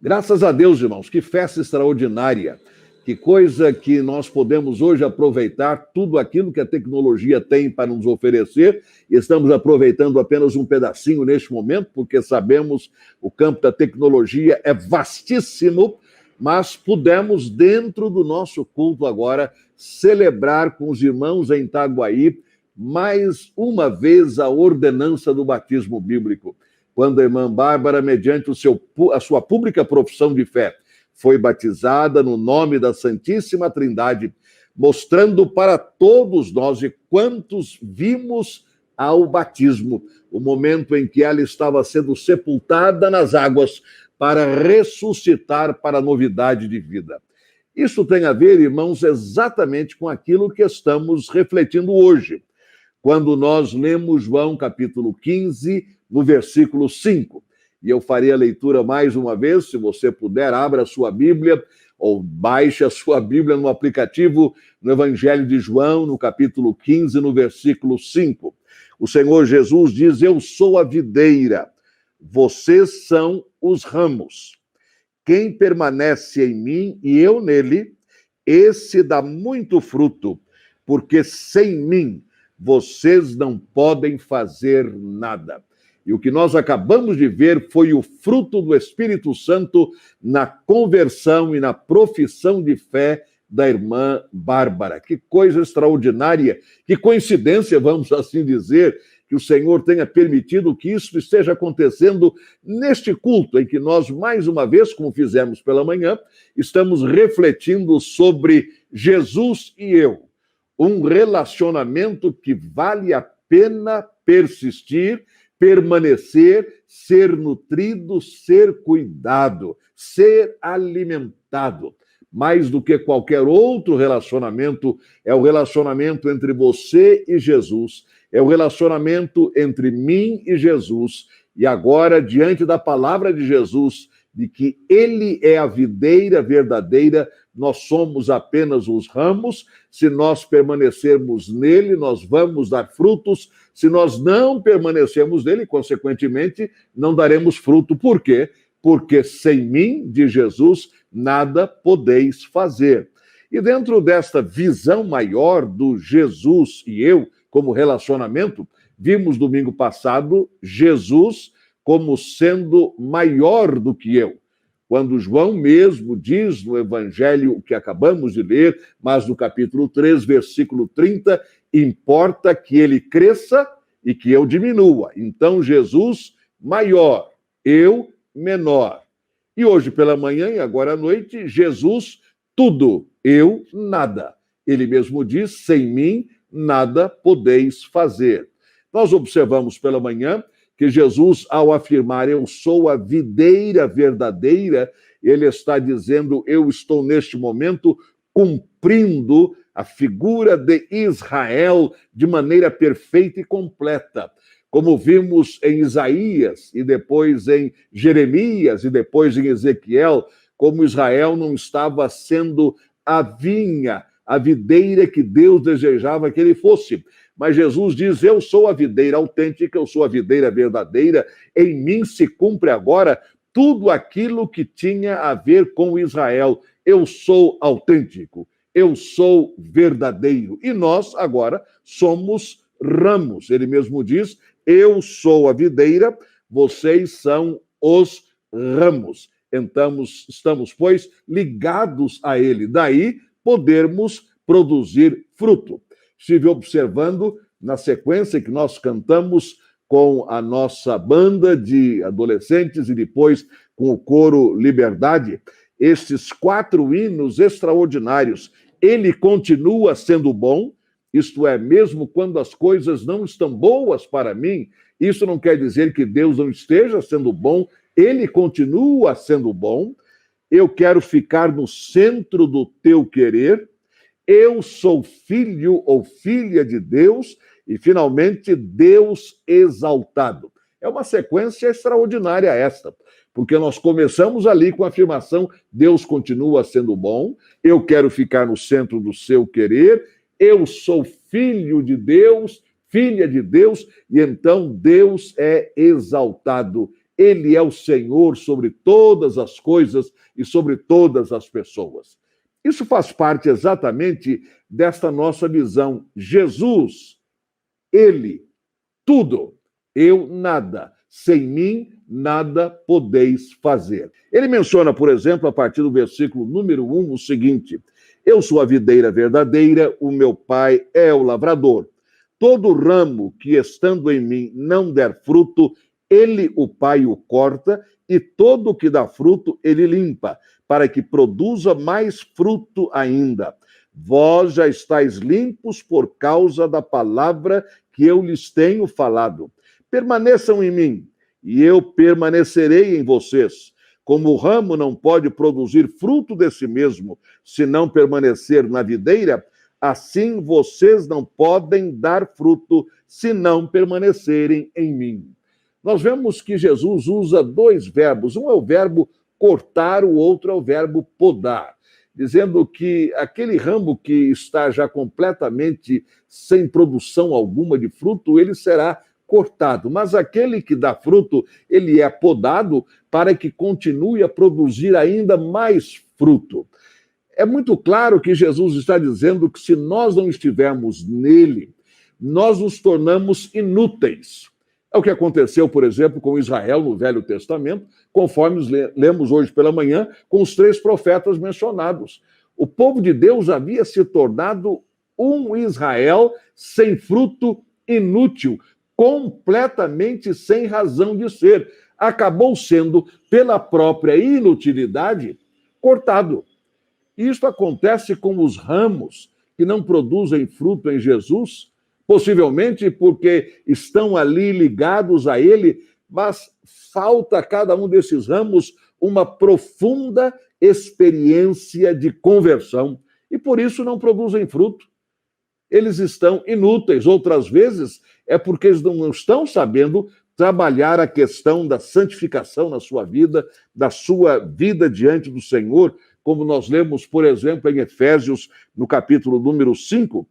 Graças a Deus, irmãos, que festa extraordinária. Que coisa que nós podemos hoje aproveitar tudo aquilo que a tecnologia tem para nos oferecer. Estamos aproveitando apenas um pedacinho neste momento, porque sabemos o campo da tecnologia é vastíssimo, mas pudemos, dentro do nosso culto agora, celebrar com os irmãos em Itaguaí mais uma vez a ordenança do batismo bíblico. Quando a irmã Bárbara, mediante a sua pública profissão de fé, foi batizada no nome da Santíssima Trindade, mostrando para todos nós e quantos vimos ao batismo, o momento em que ela estava sendo sepultada nas águas para ressuscitar para a novidade de vida. Isso tem a ver, irmãos, exatamente com aquilo que estamos refletindo hoje, quando nós lemos João capítulo 15, no versículo 5. E eu farei a leitura mais uma vez, se você puder, abra a sua Bíblia ou baixe a sua Bíblia no aplicativo, no Evangelho de João, no capítulo 15, no versículo 5. O Senhor Jesus diz: eu sou a videira, vocês são os ramos. Quem permanece em mim e eu nele, esse dá muito fruto, porque sem mim vocês não podem fazer nada. E o que nós acabamos de ver foi o fruto do Espírito Santo na conversão e na profissão de fé da irmã Bárbara. Que coisa extraordinária, que coincidência, vamos assim dizer, que o Senhor tenha permitido que isso esteja acontecendo neste culto, em que nós, mais uma vez, como fizemos pela manhã, estamos refletindo sobre Jesus e eu. Um relacionamento que vale a pena persistir, permanecer, ser nutrido, ser cuidado, ser alimentado. Mais do que qualquer outro relacionamento, é o relacionamento entre você e Jesus, é o relacionamento entre mim e Jesus, e agora, diante da palavra de Jesus, de que ele é a videira verdadeira, nós somos apenas os ramos. Se nós permanecermos nele, nós vamos dar frutos. Se nós não permanecermos nele, consequentemente, não daremos fruto. Por quê? Porque sem mim, de Jesus, nada podeis fazer. E dentro desta visão maior do Jesus e eu, como relacionamento, vimos domingo passado Jesus como sendo maior do que eu. Quando João mesmo diz no Evangelho que acabamos de ler, mas no capítulo 3, versículo 30, importa que ele cresça e que eu diminua. Então, Jesus maior, eu menor. E hoje pela manhã e agora à noite, Jesus tudo, eu nada. Ele mesmo diz, sem mim nada podeis fazer. Nós observamos pela manhã que Jesus, ao afirmar, eu sou a videira verdadeira, ele está dizendo, eu estou neste momento cumprindo a figura de Israel de maneira perfeita e completa. Como vimos em Isaías, e depois em Jeremias, e depois em Ezequiel, como Israel não estava sendo a vinha, a videira que Deus desejava que ele fosse. Mas Jesus diz, eu sou a videira autêntica, eu sou a videira verdadeira, em mim se cumpre agora tudo aquilo que tinha a ver com Israel. Eu sou autêntico, eu sou verdadeiro. E nós agora somos ramos. Ele mesmo diz, eu sou a videira, vocês são os ramos. Então, estamos, pois, ligados a ele. Daí, podermos produzir fruto. Estive observando, na sequência que nós cantamos com a nossa banda de adolescentes e depois com o coro Liberdade, estes 4 hinos extraordinários. Ele continua sendo bom, isto é, mesmo quando as coisas não estão boas para mim, isso não quer dizer que Deus não esteja sendo bom, ele continua sendo bom. Eu quero ficar no centro do teu querer. Eu sou filho ou filha de Deus e, finalmente, Deus exaltado. É uma sequência extraordinária esta, porque nós começamos ali com a afirmação, Deus continua sendo bom, eu quero ficar no centro do seu querer, eu sou filho de Deus, filha de Deus, e então Deus é exaltado. Ele é o Senhor sobre todas as coisas e sobre todas as pessoas. Isso faz parte exatamente desta nossa visão. Jesus, Ele, tudo, eu nada. Sem mim, nada podeis fazer. Ele menciona, por exemplo, a partir do versículo número 1, o seguinte: eu sou a videira verdadeira, o meu pai é o lavrador. Todo ramo que estando em mim não der fruto, ele, o pai, o corta, e todo o que dá fruto, ele limpa, para que produza mais fruto ainda. Vós já estáis limpos por causa da palavra que eu lhes tenho falado. Permaneçam em mim, e eu permanecerei em vocês. Como o ramo não pode produzir fruto de si mesmo, se não permanecer na videira, assim vocês não podem dar fruto, se não permanecerem em mim. Nós vemos que Jesus usa dois verbos. Um é o verbo cortar, o outro é o verbo podar, dizendo que aquele ramo que está já completamente sem produção alguma de fruto, ele será cortado, mas aquele que dá fruto, ele é podado para que continue a produzir ainda mais fruto. É muito claro que Jesus está dizendo que se nós não estivermos nele, nós nos tornamos inúteis. É o que aconteceu, por exemplo, com Israel no Velho Testamento, conforme lemos hoje pela manhã, com os 3 profetas mencionados. O povo de Deus havia se tornado um Israel sem fruto, inútil, completamente sem razão de ser. Acabou sendo, pela própria inutilidade, cortado. Isto acontece com os ramos que não produzem fruto em Jesus, possivelmente porque estão ali ligados a ele, mas falta a cada um desses ramos uma profunda experiência de conversão e por isso não produzem fruto. Eles estão inúteis. Outras vezes é porque eles não estão sabendo trabalhar a questão da santificação na sua vida, da sua vida diante do Senhor, como nós lemos, por exemplo, em Efésios, no capítulo número 5,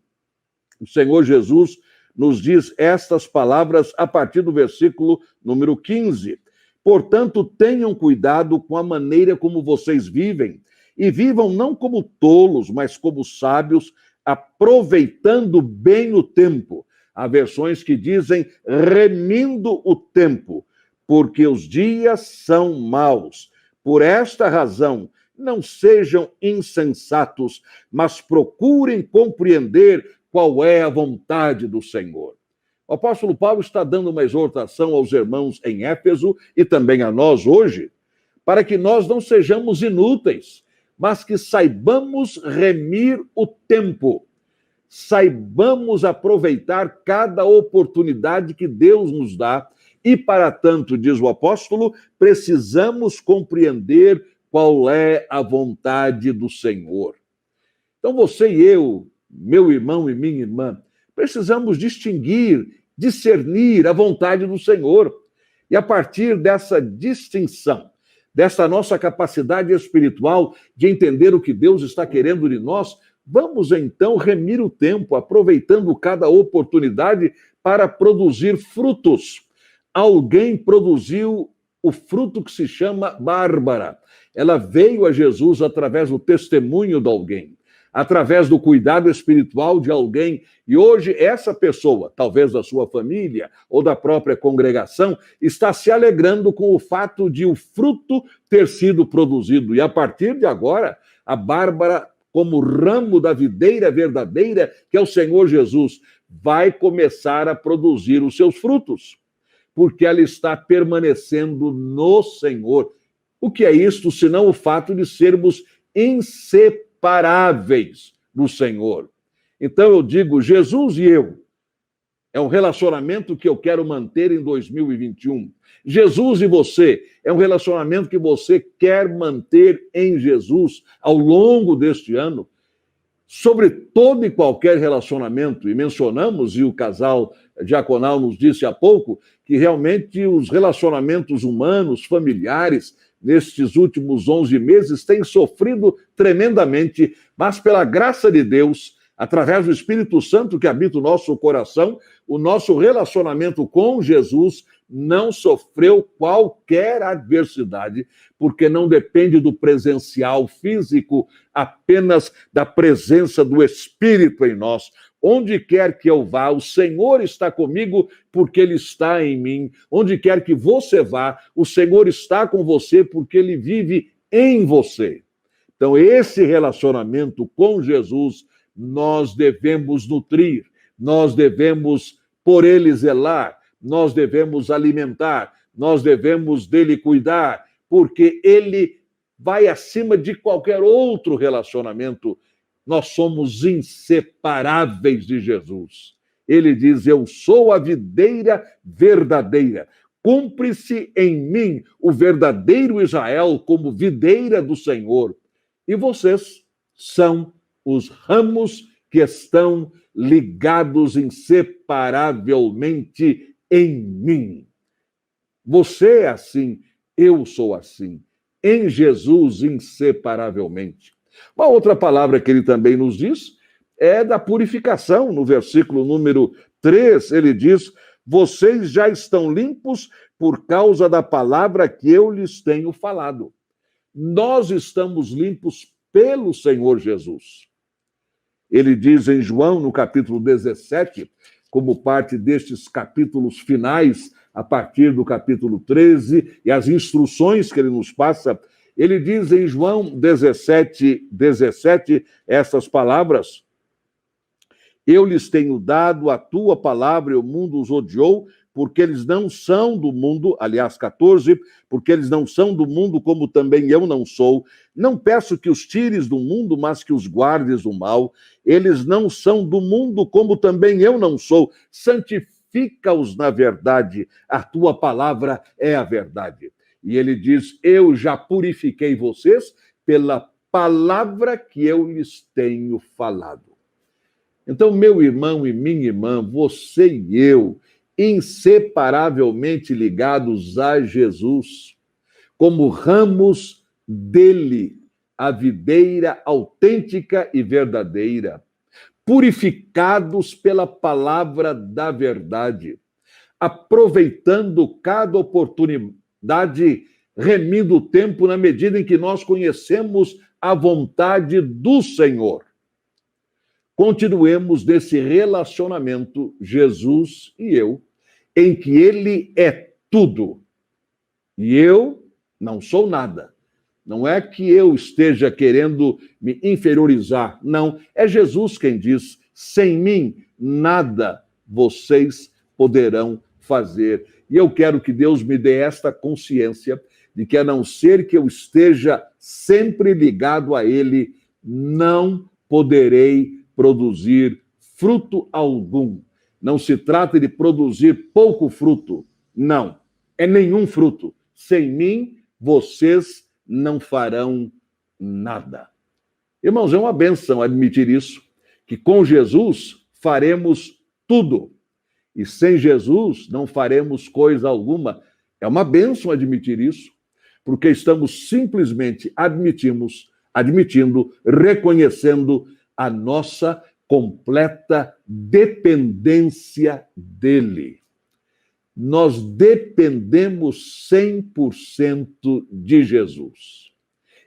o Senhor Jesus nos diz estas palavras a partir do versículo número 15. Portanto, tenham cuidado com a maneira como vocês vivem, e vivam não como tolos, mas como sábios, aproveitando bem o tempo. Há versões que dizem remindo o tempo, porque os dias são maus. Por esta razão, não sejam insensatos, mas procurem compreender qual é a vontade do Senhor. O apóstolo Paulo está dando uma exortação aos irmãos em Éfeso e também a nós hoje, para que nós não sejamos inúteis, mas que saibamos remir o tempo, saibamos aproveitar cada oportunidade que Deus nos dá e, para tanto, diz o apóstolo, precisamos compreender qual é a vontade do Senhor. Então, você e eu, meu irmão e minha irmã, precisamos distinguir, discernir a vontade do Senhor. E a partir dessa distinção, dessa nossa capacidade espiritual de entender o que Deus está querendo de nós, vamos então remir o tempo, aproveitando cada oportunidade para produzir frutos. Alguém produziu o fruto que se chama Bárbara. Ela veio a Jesus através do testemunho de alguém, através do cuidado espiritual de alguém, e hoje essa pessoa, talvez da sua família ou da própria congregação, está se alegrando com o fato de o fruto ter sido produzido. E a partir de agora, a Bárbara, como ramo da videira verdadeira, que é o Senhor Jesus, vai começar a produzir os seus frutos, porque ela está permanecendo no Senhor. O que é isto, senão o fato de sermos inseparáveis do Senhor? Então eu digo, Jesus e eu, é um relacionamento que eu quero manter em 2021. Jesus e você, é um relacionamento que você quer manter em Jesus ao longo deste ano. Sobre todo e qualquer relacionamento, e mencionamos, e o casal diaconal nos disse há pouco, que realmente os relacionamentos humanos, familiares, nestes últimos 11 meses, têm sofrido tremendamente, mas pela graça de Deus, através do Espírito Santo que habita o nosso coração, o nosso relacionamento com Jesus não sofreu qualquer adversidade, porque não depende do presencial físico, apenas da presença do Espírito em nós. Onde quer que eu vá, o Senhor está comigo porque Ele está em mim. Onde quer que você vá, o Senhor está com você porque Ele vive em você. Então, esse relacionamento com Jesus, nós devemos nutrir, nós devemos por Ele zelar, nós devemos alimentar, nós devemos dele cuidar, porque Ele vai acima de qualquer outro relacionamento. Nós somos inseparáveis de Jesus. Ele diz: eu sou a videira verdadeira. Cumpre-se em mim o verdadeiro Israel como videira do Senhor. E vocês são os ramos que estão ligados inseparavelmente em mim. Você é assim, eu sou assim. Em Jesus, inseparavelmente. Uma outra palavra que ele também nos diz é da purificação. No versículo número 3, ele diz: vocês já estão limpos por causa da palavra que eu lhes tenho falado. Nós estamos limpos pelo Senhor Jesus. Ele diz em João, no capítulo 17, como parte destes capítulos finais, a partir do capítulo 13, e as instruções que ele nos passa, ele diz em João 17, essas palavras: eu lhes tenho dado a tua palavra e o mundo os odiou, porque eles não são do mundo, aliás, 14, porque eles não são do mundo, como também eu não sou. Não peço que os tires do mundo, mas que os guardes do mal. Eles não são do mundo, como também eu não sou. Santifica-os na verdade, a tua palavra é a verdade. E ele diz: eu já purifiquei vocês pela palavra que eu lhes tenho falado. Então, meu irmão e minha irmã, você e eu, inseparavelmente ligados a Jesus, como ramos dele, a videira autêntica e verdadeira, purificados pela palavra da verdade, aproveitando cada oportunidade, remindo o tempo na medida em que nós conhecemos a vontade do Senhor. Continuemos nesse relacionamento, Jesus e eu, em que ele é tudo e eu não sou nada. Não é que eu esteja querendo me inferiorizar, não. É Jesus quem diz: sem mim nada vocês poderão fazer. E eu quero que Deus me dê esta consciência de que, a não ser que eu esteja sempre ligado a ele, não poderei produzir fruto algum. Não se trata de produzir pouco fruto, não. É nenhum fruto. Sem mim, vocês não farão nada. Irmãos, é uma bênção admitir isso, que com Jesus faremos tudo. E sem Jesus não faremos coisa alguma. É uma bênção admitir isso, porque estamos simplesmente admitindo, reconhecendo a nossa completa dependência dele. Nós dependemos 100% de Jesus.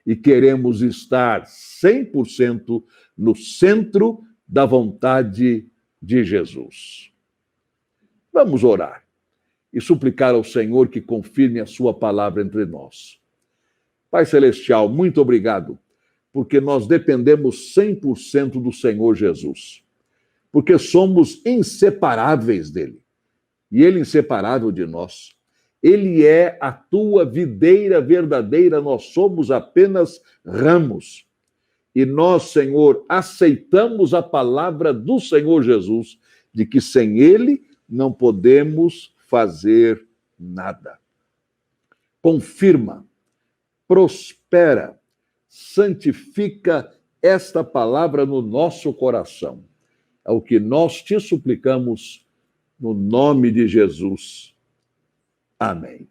E queremos estar 100% no centro da vontade de Jesus. Vamos orar e suplicar ao Senhor que confirme a sua palavra entre nós. Pai Celestial, muito obrigado, porque nós dependemos 100% do Senhor Jesus, porque somos inseparáveis dele, e ele inseparável de nós. Ele é a tua videira verdadeira, nós somos apenas ramos. E nós, Senhor, aceitamos a palavra do Senhor Jesus, de que sem ele não podemos fazer nada. Confirma, prospera, santifica esta palavra no nosso coração. É o que nós te suplicamos no nome de Jesus. Amém.